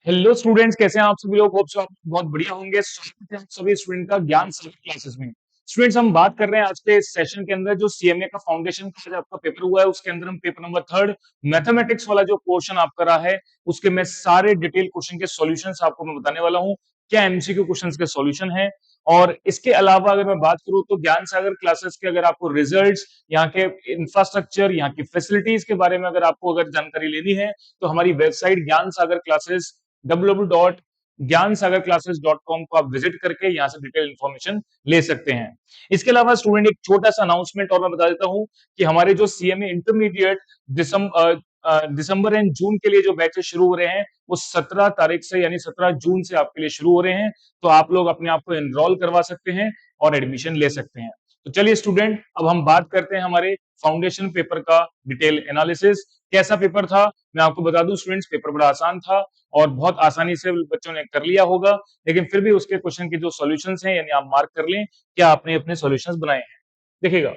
Hello students, कैसे हैं आप सभी लोग। होप सो आप बहुत बढ़िया होंगे। स्वागत है आप सभी स्टूडेंट का ज्ञान सागर क्लासेस में। स्टूडेंट्स, हम बात कर रहे हैं आज के सेशन के अंदर जो सीएमए का फाउंडेशन का जो आपका पेपर हुआ है, उसके अंदर हम पेपर नंबर 3 मैथमेटिक्स वाला जो पोर्शन आपका रहा है, उसके मैं सारे डिटेल क्वेश्चन के सॉल्यूशंस आपको मैं बताने वाला हूँ। क्या एमसीक्यू क्वेश्चंस के सॉल्यूशन है। और इसके अलावा अगर मैं बात करूं तो ज्ञान सागर क्लासेस के अगर आपको रिजल्ट्स, यहाँ के इंफ्रास्ट्रक्चर, यहाँ की फैसिलिटीज के बारे में अगर आपको अगर जानकारी लेनी है, तो हमारी वेबसाइट ज्ञान सागर क्लासेस www.gyansagarclasses.com को आप विजिट करके यहां से डिटेल इंफॉर्मेशन ले सकते हैं। इसके अलावा स्टूडेंट, एक छोटा सा अनाउंसमेंट और मैं बता देता हूं कि हमारे जो CMA intermediate December and June के लिए जो बैचेस शुरू हो रहे हैं, वो 17 तारीख से यानी 17 जून से आपके लिए शुरू हो रहे हैं। तो आप लोग अपने आप को एनरोल करवा सकते हैं और एडमिशन ले सकते हैं। तो चलिए स्टूडेंट, अब हम बात करते हैं हमारे फाउंडेशन पेपर का डिटेल एनालिसिस। कैसा पेपर था मैं आपको बता दूं स्टूडेंट्स, पेपर बड़ा आसान था और बहुत आसानी से बच्चों ने कर लिया होगा। लेकिन फिर भी उसके क्वेश्चन के जो सॉल्यूशंस हैं, यानी आप मार्क कर लें क्या आपने अपने सॉल्यूशंस बनाए हैं। देखिएगा,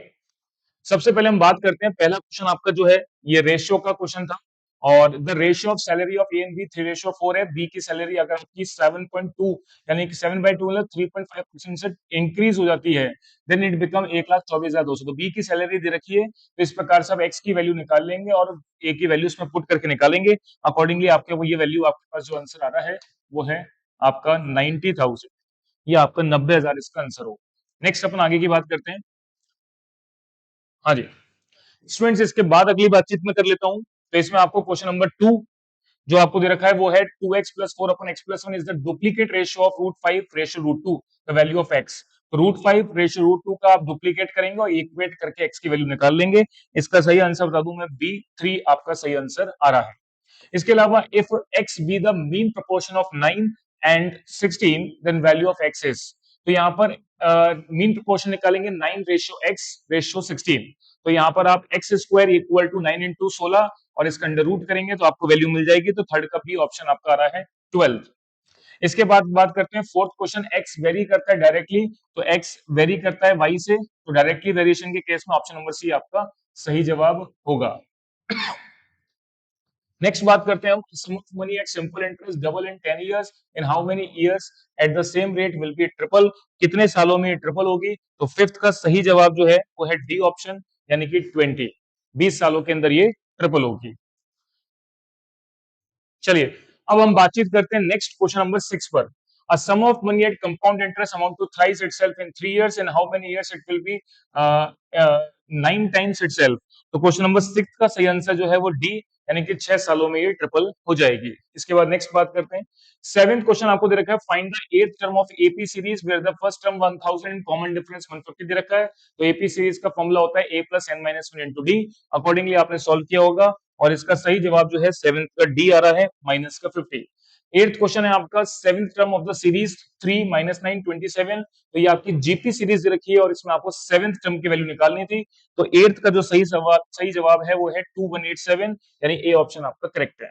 सबसे पहले हम बात करते हैं, पहला क्वेश्चन आपका जो है ये रेशियो का क्वेश्चन था। और the ratio of salary of A and B 3:4 है। बी की सैलरी अगर आपकी 7.2 यानी कि 7/2 मतलब 3.5% से इंक्रीज हो जाती है, देन इट बिकम 1,24,200। तो बी की सैलरी दे रखी है, तो इस प्रकार से आप एक्स की वैल्यू निकाल लेंगे और ए की वैल्यू उसमें पुट करके निकालेंगे। अकॉर्डिंगली आपके वो ये वैल्यू आपके पास जो आंसर आ रहा है वो है आपका 90,000। ये आपका 90,000 इसका आंसर हो। नेक्स्ट अपन आगे की बात करते हैं। हाँ जी स्टूडेंट्स, इसके बाद अगली बातचीत में कर लेता हूं। तो इसमें आपको क्वेश्चन नंबर 2 जो आपको दे रखा है वो है 2x + 4 / x + 1 is the duplicate ratio of √5 √2 the value of x। तो √5 √2 का आप डुप्लीकेट करेंगे और इक्वेट करके x की वैल्यू निकाल लेंगे। इसका सही आंसर बता दूं मैं, B3 आपका सही आंसर आ रहा है। इसके अलावा if x be the mean proportion of 9 and 16 then value of x is. तो यहाँ पर मीन प्रोपोर्शन निकालेंगे 9:x/16। तो यहाँ पर आप x² इक्वल टू 9 × 16 और इसका अंडर रूट करेंगे तो आपको वैल्यू मिल जाएगी। तो थर्ड का बी ऑप्शन आपका आ रहा है 12। इसके बाद बात करते हैं फोर्थ क्वेश्चन, x वेरी करता है डायरेक्टली, तो x वेरी करता है y से, तो डायरेक्टली वेरिएशन के केस में ऑप्शन नंबर सी आपका सही जवाब होगा। नेक्स्ट बात करते हैं हम, sum of money at simple interest double in 10 years, in how many years at the same rate will be triple। कितने सालों में ये ट्रिपल होगी। तो फिफ्थ का सही जवाब जो है वो है डी ऑप्शन, यानी कि 20। 20 सालों के अंदर ये ट्रिपल होगी। चलिए अब हम बातचीत करते हैं नेक्स्ट क्वेश्चन नंबर 6 पर। A sum of money at compound interest amount to thrice itself in 3 years, in how many years it will be uh, uh, 9 times itself। तो क्वेश्चन नंबर 6 का सही आंसर जो है वो डी, यानी कि 6 सालों में ये ट्रिपल हो जाएगी। इसके बाद नेक्स्ट बात करते हैं। सेवेंथ क्वेश्चन आपको दे रखा है, find the eighth term of AP series where the first term 1000 and common difference 150 दे रखा है। तो एपी सीरीज का फॉर्मूला होता है a + n - 1 × d। अकॉर्डिंगली आपने सॉल्व किया होगा और इसका सही जवाब जो है सेवेंथ का डी आ रहा है माइनस का 50। एट्थ क्वेश्चन है आपका, seventh term of the series 3 - 9 27। तो ये आपकी जीपी सीरीज दे रखी है और इसमें आपको सेवेंथ टर्म की वैल्यू निकालनी थी। तो एट्थ का जो सही जवाब है वो है 2187, यानी ए ऑप्शन आपका करेक्ट है।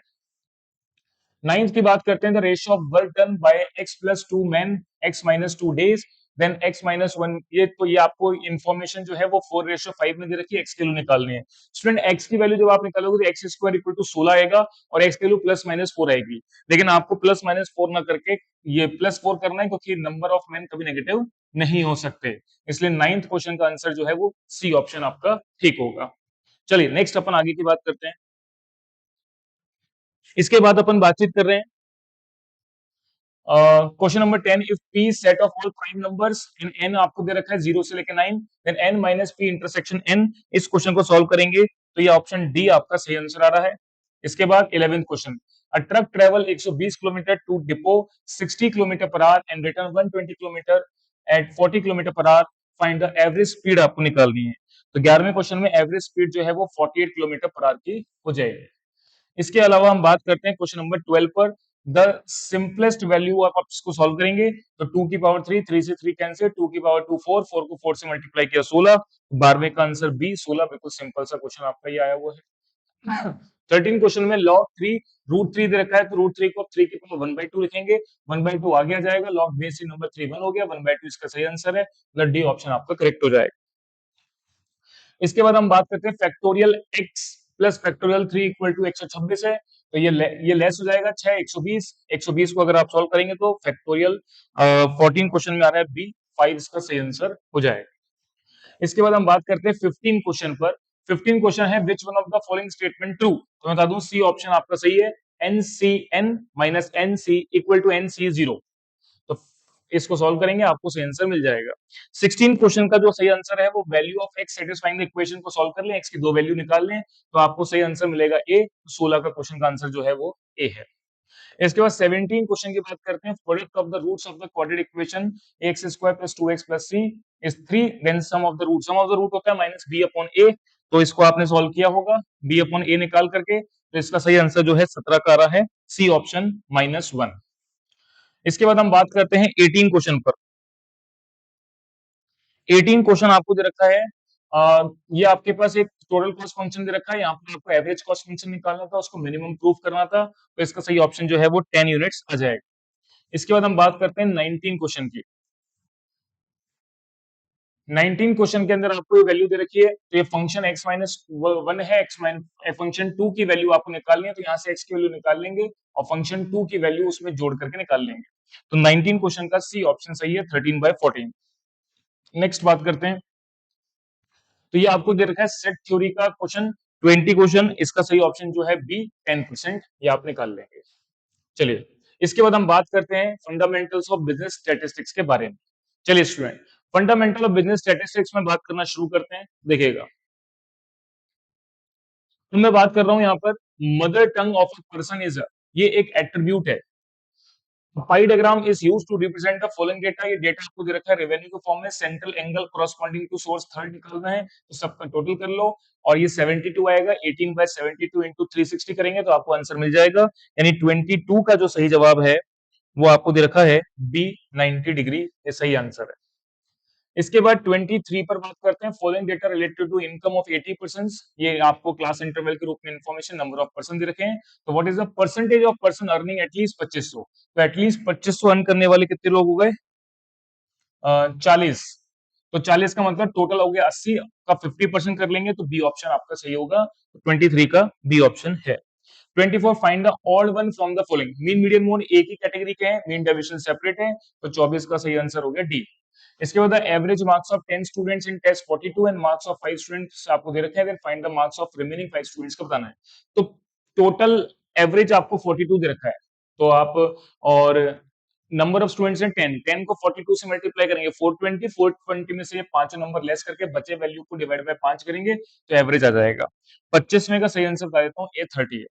नाइन्थ की बात करते हैं, the ratio of work done by x + 2 men x - 2 days then x - 1। ये तो ये आपको इंफॉर्मेशन जो है वो 4:5 में दे रखी है, x की वैल्यू निकालनी है। स्टूडेंट, x की वैल्यू जब आप निकालोगे तो x² = 16 आएगा और x की वैल्यू +-4 आएगी। लेकिन आपको +-4 ना करके ये +4 करना है, क्योंकि नंबर ऑफ मेन कभी नेगेटिव नहीं हो सकते। इसलिए नाइन्थ क्वेश्चन का आंसर जो है वो सी ऑप्शन आपका ठीक होगा। चलिए नेक्स्ट अपन आगे की बात करते हैं। इसके बाद अपन बातचीत कर रहे हैं question number 10, if p set of all prime numbers in n आपको दे रखा है 0 से लेकर 9, then n - p intersection n। इस क्वेश्चन को सॉल्व करेंगे तो ये ऑप्शन डी आपका सही आंसर आ रहा है। इसके बाद 11th question, a truck travel 120 kilometre to depot 60 kilometre per hour and return 120 kilometre at 40 kilometre per hour, find the average speed आपको निकालनी है। तो 11वें क्वेश्चन में एवरेज स्पीड जो है वो 48 किलोमीटर पर आवर की हो जाएगी। इसके अलावा हम बात करते हैं क्वेश्चन नंबर 12 पर, द सिंपलेस्ट वैल्यू आप इसको सॉल्व करेंगे तो 2 की पावर 3, 3 से 3 कैंसिल, 2 की पावर 2 4, 4 को 4 से मल्टीप्लाई किया 16। 12वें का आंसर बी 16, बिल्कुल सिंपल सा क्वेश्चन आपका ये आया हुआ है। 13 क्वेश्चन में log 3 √3 दे रखा है, तो √3 को 3 की पावर 1/2 लिखेंगे, 1/2 आगे आ जाएगा, log बेस नंबर 3 1 हो गया, 1/2 इसका सही आंसर है, मतलब डी ऑप्शन आपका करेक्ट हो जाएगा। इसके बाद हम बात करते हैं फैक्टोरियल x + फैक्टोरियल 3 = 126 है। तो ये लेस हो जाएगा 6 120, 120 को अगर आप सॉल्व करेंगे तो फैक्टोरियल 14 क्वेश्चन में आ रहा है बी, 5 इसका सही आंसर हो जाएगा। इसके बाद हम बात करते हैं 15 क्वेश्चन पर। 15 क्वेश्चन है which one of the following statement true, तो मैं बता दूं सी ऑप्शन आपका सही है, N C N minus N C equal to N C zero. तो इसको सॉल्व करेंगे आपको सही आंसर मिल जाएगा। 16 क्वेश्चन का जो सही आंसर है वो value of x satisfying the equation को सॉल्व कर लें, एक्स की दो वैल्यू निकाल लें तो आपको सही आंसर मिलेगा ए। 16 का क्वेश्चन का आंसर जो है वो ए है। इसके बाद 17 क्वेश्चन की बात करते हैं, product of the roots of the quadratic equation x square plus 2x plus 3 is 3, then sum of the root, sum of the root होता है माइनस बी अपॉन ए। तो इसको आपने सॉल्व किया होगा बी अपॉन ए निकाल करके, तो इसका सही आंसर जो है 17 का आ रहा है सी ऑप्शन -1। इसके बाद हम बात करते हैं 18 क्वेश्चन पर। 18 क्वेश्चन आपको दे रखा है, ये आपके पास एक टोटल कॉस्ट फंक्शन दे रखा है, यहाँ पर आपको एवरेज कॉस्ट फंक्शन निकालना था, उसको मिनिमम प्रूफ करना था, तो इसका सही ऑप्शन जो है वो 10 यूनिट्स आ जाएगा। इसके बाद हम बात करते हैं 19 क्वेश्चन की। 19 क्वेश्चन के अंदर आपको ये वैल्यू दे रखी है, तो ये फंक्शन x माइनस वन है, x माइनस फंक्शन 2 की वैल्यू आपको निकालनी है, तो यहाँ से x की वैल्यू निकाल लेंगे और फंक्शन 2 की वैल्यू उसमें जोड़ करके निकाल लेंगे। तो 19 क्वेश्चन का सी ऑप्शन सही है 13/14। नेक्स्ट बात करते हैं, तो ये आपको दे रखा है सेट थ्योरी का क्वेश्चन 20 क्वेश्चन, इसका सही ऑप्शन जो है बी 10%, ये आप निकाल लेंगे। चलिए इसके बाद हम बात करते हैं फंडामेंटल्स ऑफ बिजनेस स्टैटिस्टिक्स के बारे में। चलिए student, fundamental of business statistics में बात करना शुरू करते हैं। देखिएगा, तो मैं बात कर रहा हूं यहाँ पर mother tongue of a person is, ये एक एट्रीब्यूट है। Pie diagram is used to represent the following data, ये डेटा आपको दे रखा है रेवेन्यू के फॉर्म में, central angle corresponding to source third निकालना है, तो सबका टोटल कर लो और ये 72 आएगा, 18/72 इंटू 360 करेंगे तो आपको आंसर मिल जाएगा, यानी 22 का जो सही जवाब है वो आपको दे रखा है बी 90 डिग्री, ये सही आंसर है। इसके बाद 23 पर बात करते हैं, following data related to income of 80%, ये आपको क्लास इंटरवल के रूप में इंफॉर्मेशन नंबर ऑफ पर्सन दे रखे हैं, तो what is the percentage of person earning at least 2500, तो एटलीस्ट 2500 अर्न करने वाले कितने लोग हो गए, 40, तो 40 का मतलब टोटल हो गया 80 का 50% कर लेंगे तो बी ऑप्शन आपका सही होगा, तो 23 का बी ऑप्शन है। 24 find the odd one from the following, mean median mode एक ही कैटेगरी के हैं, मीन डेविएशन सेपरेट है, तो 24 का सही आंसर हो गया डी। इसके बाद average marks of 10 students in test 42 and marks of 5 students आपको दे रखे हैं, then find the marks of remaining 5 students का बताना है। तो टोटल एवरेज आपको 42 दे रखा है, तो आप और नंबर ऑफ स्टूडेंट्स हैं 10, 10 को 42 से मल्टीप्लाई करेंगे 420, 420 में से पांचों नंबर लेस करके बचे वैल्यू को डिवाइड बाय 5 करेंगे तो एवरेज आ जाएगा। 25 में का सही आंसर बता देता हूँ, ए 30 है।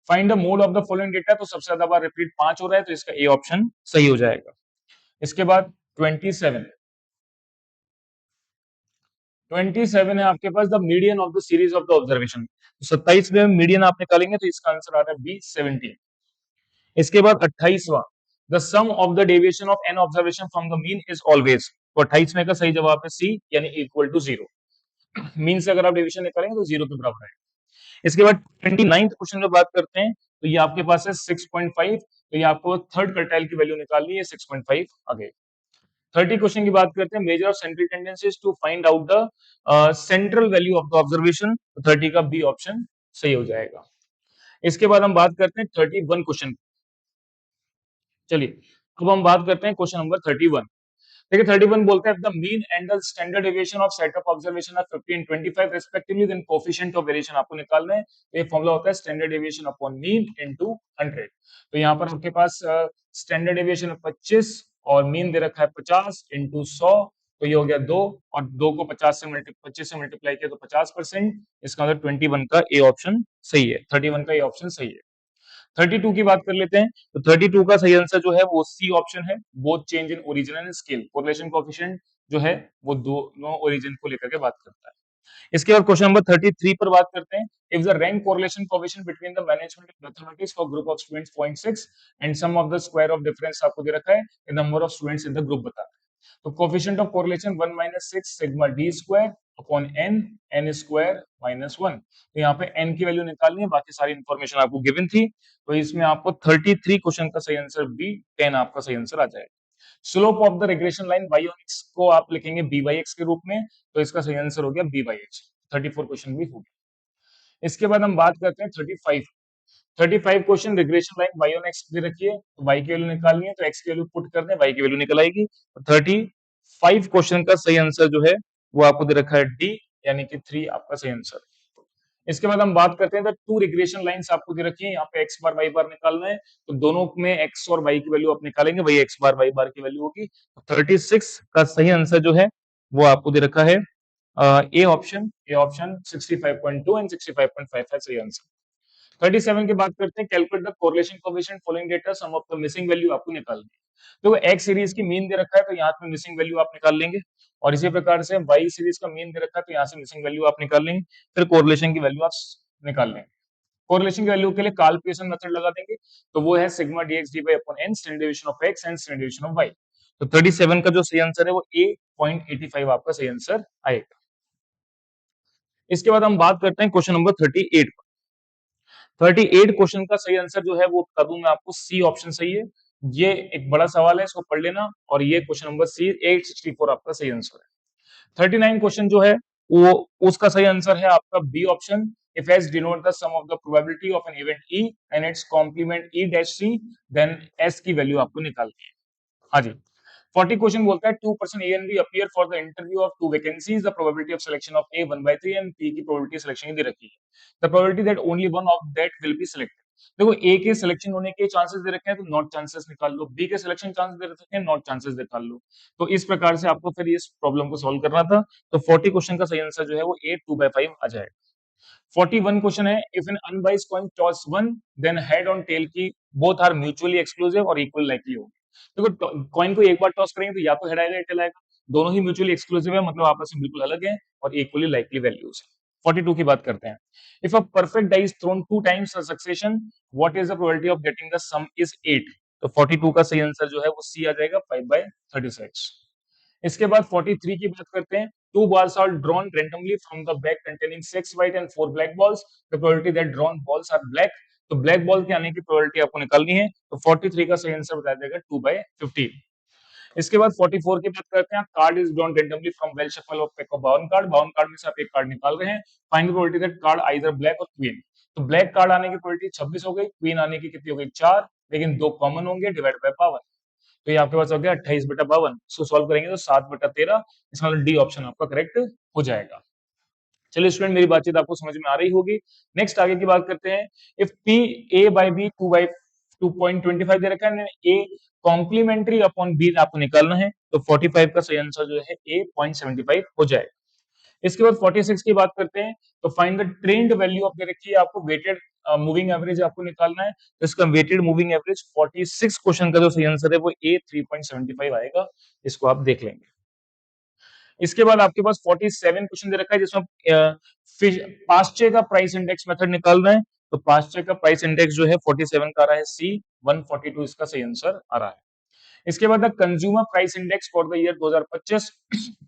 Find the mode of the following data, तो सबसे ज्यादा बार रिपीट 5 हो रहा है तो इसका ए ऑप्शन सही हो जाएगा। इसके बाद 27, 27 है आपके पास the median of the series of the observation, 27 में मीडियन आप निकालेंगे तो इसका आंसर आ रहा है बी 17। इसके बाद 28वां, the sum of the deviation of n observation from the mean is always, तो 28 में का सही जवाब है सी, यानी इक्वल टू 0, मीन से अगर आप डेविएशन निकालेंगे तो 0 के बराबर है। इसके बाद 29th क्वेश्चन में बात करते हैं, तो ये आपके पास है 6.5, तो ये आपको थर्ड क्वार्टाइल की वैल्यू निकालनी है, 6.5 आ गई। 30 क्वेश्चन की बात करते हैं, measure of central tendencies to find out the central value of the observation, तो 30 का बी ऑप्शन सही हो जाएगा। इसके बाद हम बात करते हैं 31 क्वेश्चन। चलिए अब हम बात करते हैं क्वेश्चन नंबर 31। देखिए 31 बोलता है the mean and the standard deviation of set of observation of 50 and 25 respectively, then coefficient of variation आपको निकालना है, तो ये फॉर्मूला होता है standard deviation upon mean into 100। तो यहाँ पर आपके पास स्टैंडर्ड डेविएशन 25 और मीन दे रखा है 50 इंटू 100, तो ये हो गया 2, और 2 को 25 से मल्टीप्लाई किया तो 50%, इसका मतलब 21 का ए ऑप्शन सही है, 31 का ए ऑप्शन सही है। 32 की बात कर लेते हैं, तो 32 का सही आंसर जो है वो सी ऑप्शन है, both change in origin and scale, correlation coefficient जो है वो दोनों ओरिजिन को लेकर के बात करता है। इसके बाद क्वेश्चन नंबर 33 पर बात करते हैं, if the rank correlation coefficient between the management of mathematics for group of students 0.6 and sum of the square of difference आपको दे रखा है, number of students in the group बताना है। तो coefficient of correlation 1 - 6 sigma D square upon N, N square -1, तो यहाँ पे n की वैल्यू निकालनी है, बाकी सारी इंफॉर्मेशन आपको गिवन थी, तो इसमें आपको 33 क्वेश्चन का सही आंसर बी 10 आपका सही आंसर आ जाएगा। Slope of the regression line y on x को आप लिखेंगे b by x के रूप में, तो इसका सही आंसर हो गया b by x, 34 क्वेश्चन भी हो गया। इसके बाद हम बात करते हैं 35, 35 question regression line y on x दे रखी है, तो y की वैल्यू निकालनी है, तो x की वैल्यू पुट कर दें, y की वैल्यू निकल आएगी। 35 क्वेश्चन का सही आंसर जो है वो आपको दे रखा है डी, यानी कि 3 आपका सही आंसर। इसके बाद हम बात करते हैं तो टू रिग्रेशन लाइंस आपको दे रखी है, यहाँ पे x बार y बार निकालना है, तो दोनों में x और y की वैल्यू आप निकालेंगे, वही x बार y बार की वैल्यू होगी। 36 का सही आंसर जो है वो आपको दे रखा है ए ऑप्शन 65.2 एंड 65.5 है सही आंसर। 37 की बात करते हैं, calculate the correlation coefficient following data, sum of the missing value आपको निकालनी है। तो एक्स सीरीज की मीन दे रखा है, तो यहाँ पे मिसिंग वैल्यू आप निकाल लेंगे, और इसी प्रकार से वाई सीरीज का मीन दे रखा है, तो यहाँ से मिसिंग वैल्यू आप निकाल लेंगे, फिर कोरिलेशन की वैल्यू आप निकाल लेंगे। कोरिलेशन की वैल्यू के लिए कार्ल-पियर्सन मेथड लगा देंगे, तो वो है sigma dx dy upon n standard deviation of x and standard deviation of y। तो 37 का जो सही आंसर है वो ए 0.85 आपका सही आंसर आएगा। इसके बाद हम बात करते हैं क्वेश्चन नंबर 38 पर। 38 क्वेश्चन का सही आंसर जो है वो बता दूं मैं आपको, सी ऑप्शन सही है। ये एक बड़ा सवाल है, इसको पढ़ लेना, और ये क्वेश्चन नंबर सी 864 आपका सही आंसर है। 39 क्वेश्चन जो है वो उसका सही आंसर है आपका B option, if s denote the sum of the probability of an event e and its complement e dash c, then s की वैल्यू आपको निकालनी है। हाँ जी। 40 क्वेश्चन बोलता है 2% A and B appear for the interview of two vacancies. The probability of selection of A 1/3 and P की probability selection की दे रखी है। The probability that only one of that will be selected. देखो A के selection होने के chances दे रखे हैं, तो नॉट चांसेस निकाल लो, B के सिलेक्शन चांसेस दे रखे हैं, नॉट चांसेस निकाल लो। तो इस प्रकार से आपको फिर इस प्रॉब्लम को सॉल्व करना था। तो 40 क्वेश्चन का सही आंसर जो है वो A 2/5 आ जाएगा। 41 क्वेश्चन है, if an unbiased coin toss one then head on tail की बोथ आर म्यूचुअली एक्सक्लूसिव और इक्वल लाइकली होगी। देखो कॉइन को एक बार टॉस करेंगे तो या तो हेड आएगा या टेल आएगा, दोनों ही म्यूचुअली एक्सक्लूसिव है, मतलब आपस में बिल्कुल अलग है और इक्वली लाइकली वैल्यूज है। 42 की बात करते हैं, if a perfect die is thrown two times succession what is the probability of getting the sum is 8। तो 42 का सही आंसर जो है वो सी आ जाएगा 5/36। इसके बाद 43 की बात करते हैं, two balls are drawn randomly from the bag containing 6 white and 4 black balls, the probability that drawn balls are black, तो ब्लैक बॉल के आने की प्रोबेबिलिटी आपको निकालनी है, तो 43 का सही आंसर बता देगा 2/15। इसके बाद 44 की बात करते हैं, card is drawn randomly from well shuffle of pack of 52 card, 52 card में से आप एक कार्ड निकाल रहे हैं, find the probability that card either black और क्वीन। तो ब्लैक कार्ड आने की प्रोबेबिलिटी 26 हो गई, क्वीन आने की कितनी हो गई 4, लेकिन दो कॉमन होंगे, डिवाइड बाय 52, तो ये आपके पास हो गया 28/52। इसको सॉल्व करेंगे तो 7/13, इसका मतलब डी ऑप्शन आपका करेक्ट हो जाएगा। चलिए स्टूडेंट, मेरी बातचीत आपको समझ में आ रही होगी। नेक्स्ट आगे की बात करते हैं, if P A by B 2/2.25 दे रखा है, ए कॉम्प्लीमेंट्री अपॉन बी आपको निकालना है, तो 45 का सही आंसर जो है ए 0.75 हो जाएगा। इसके बाद 46 की बात करते हैं, तो find the trend value of दे रखी है आपको, वेटेड मूविंग एवरेज आपको निकालना है, तो इसका वेटेड मूविंग एवरेज 46 क्वेश्चन का जो सही आंसर है वो ए 3.75 आएगा, इसको आप देख लेंगे। इसके बाद आपके पास 47 क्वेश्चन दे रखा है, जिसमें पास्चे का प्राइस इंडेक्स मेथड निकाल रहे हैं, तो पास्चे का प्राइस इंडेक्स जो है 47 का आ रहा है सी 142, इसका सही आंसर आ रहा है। इसके बाद consumer price index for the year 2025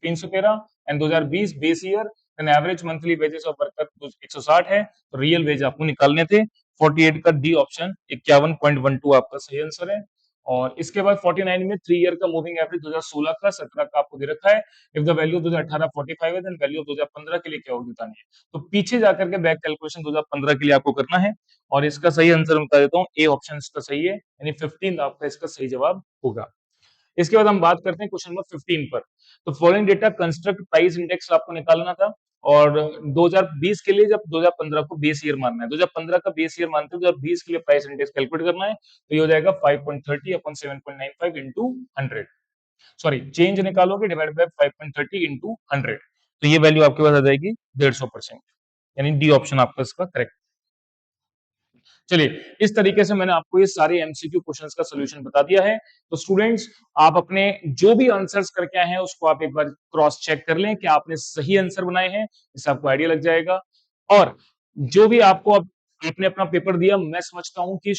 313 and 2020 base year, and average monthly wages of worker 160 है, तो रियल वेज आपको निकालने थे। 48 का डी ऑप्शन 51.12 आपका सही आंसर है। और इसके बाद 49 में 3 ईयर का मूविंग एवरेज 2016 का 17 का आपको दे रखा है, इफ द वैल्यू 2018 45 है, देन वैल्यू 2015 के लिए क्या होगी बतानी है। तो पीछे जाकर के बैक कैलकुलेशन 2015 के लिए आपको करना है, और इसका सही आंसर बता देता हूँ, ए ऑप्शन इसका सही है, यानी 15 आपका इसका सही जवाब होगा। इसके बाद हम बात करते हैं क्वेश्चन नंबर 15 पर, तो following data construct price index आपको निकालना था, और 2020 के लिए जब 2015 को बेस ईयर मानना है, 2015 का बेस ईयर मानते हैं, 2020 के लिए प्राइस इंडेक्स कैलकुलेट करना है, तो ये हो जाएगा 5.30 अपॉन 7.95 इंटू 100, सॉरी चेंज निकालोगे डिवाइड बाय 5.30 इंटू 100, तो ये वैल्यू आपके पास आ जाएगी 150%, यानी डी ऑप्शन आपका इसका करेक्ट। चलिए, इस तरीके से मैंने आपको ये सारे एमसीक्यू क्वेश्चंस का सॉल्यूशन बता दिया है। तो स्टूडेंट्स, आप अपने जो भी आंसर्स करके आए हैं उसको आप एक बार क्रॉस चेक कर लें कि आपने सही आंसर बनाए हैं, इससे आपको आइडिया लग जाएगा। और जो भी आपको अब आपने अपना पेपर दिया, मैं समझता हूं कि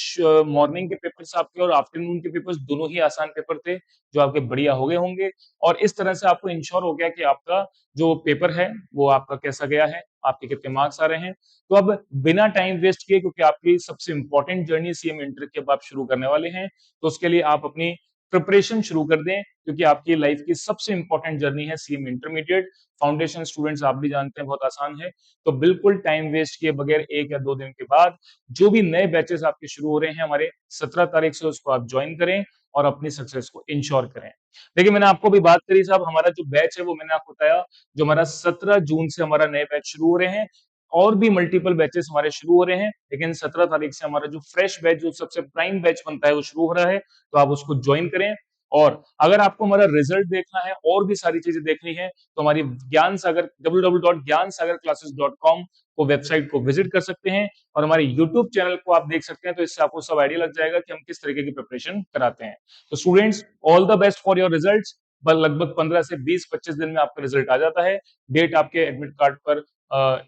मॉर्निंग के पेपर्स आपके और आफ्टरनून के पेपर्स दोनों ही आसान पेपर थे, जो आपके बढ़िया हो गए होंगे, और इस तरह से आपको इंश्योर हो गया कि आपका जो पेपर है वो आपका कैसा गया है, आपके कितने मार्क्स आ रहे हैं। तो अब बिना टाइम वेस्ट किए, क्योंकि आपकी सबसे इंपॉर्टेंट जर्नी सीएम इंटर की अब आप शुरू करने वाले हैं, तो उसके लिए आप अपनी प्रिपरेशन शुरू कर दें, क्योंकि आपकी लाइफ की सबसे इंपॉर्टेंट जर्नी है सीएमए इंटरमीडिएट। फाउंडेशन स्टूडेंट्स आप भी जानते हैं बहुत आसान है, तो बिल्कुल टाइम वेस्ट किए बगैर 1 या 2 दिन के बाद जो भी नए बैचेस आपके शुरू हो रहे हैं हमारे 17 तारीख से, उसको आप ज्वाइन करें और अपनी सक्सेस को इंश्योर करें। देखिए, मैंने आपको अभी बात करी साहब, हमारा जो बैच है वो मैंने आपको बताया, जो हमारा 17 जून से हमारा नए बैच शुरू हो रहे हैं, और भी मल्टीपल बैचेस हमारे शुरू हो रहे हैं, लेकिन 17 तारीख से हमारा जो फ्रेश बैच, जो सबसे प्राइम बैच बनता है, वो शुरू हो रहा है, तो आप उसको ज्वाइन करें। और अगर आपको हमारा रिजल्ट देखना है और भी सारी चीजें देखनी है, तो हमारी ज्ञान सागर www.gyansagarclasses.com को वेबसाइट को विजिट कर सकते हैं, और हमारे यूट्यूब चैनल को आप देख सकते हैं, तो इससे आपको सब आइडिया लग जाएगा कि हम किस तरीके की प्रिपरेशन कराते हैं। तो students, all the best for your results. लगभग 15 से 20-25 दिन में आपका रिजल्ट आ जाता है। डेट आपके एडमिट कार्ड पर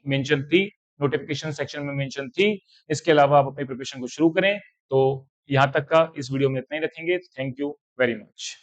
मेंशन थी, नोटिफिकेशन सेक्शन में मेंशन थी। इसके अलावा आप अपनी प्रिपरेशन को शुरू करें। तो यहाँ तक का इस वीडियो में इतना ही रखेंगे। Thank you very much.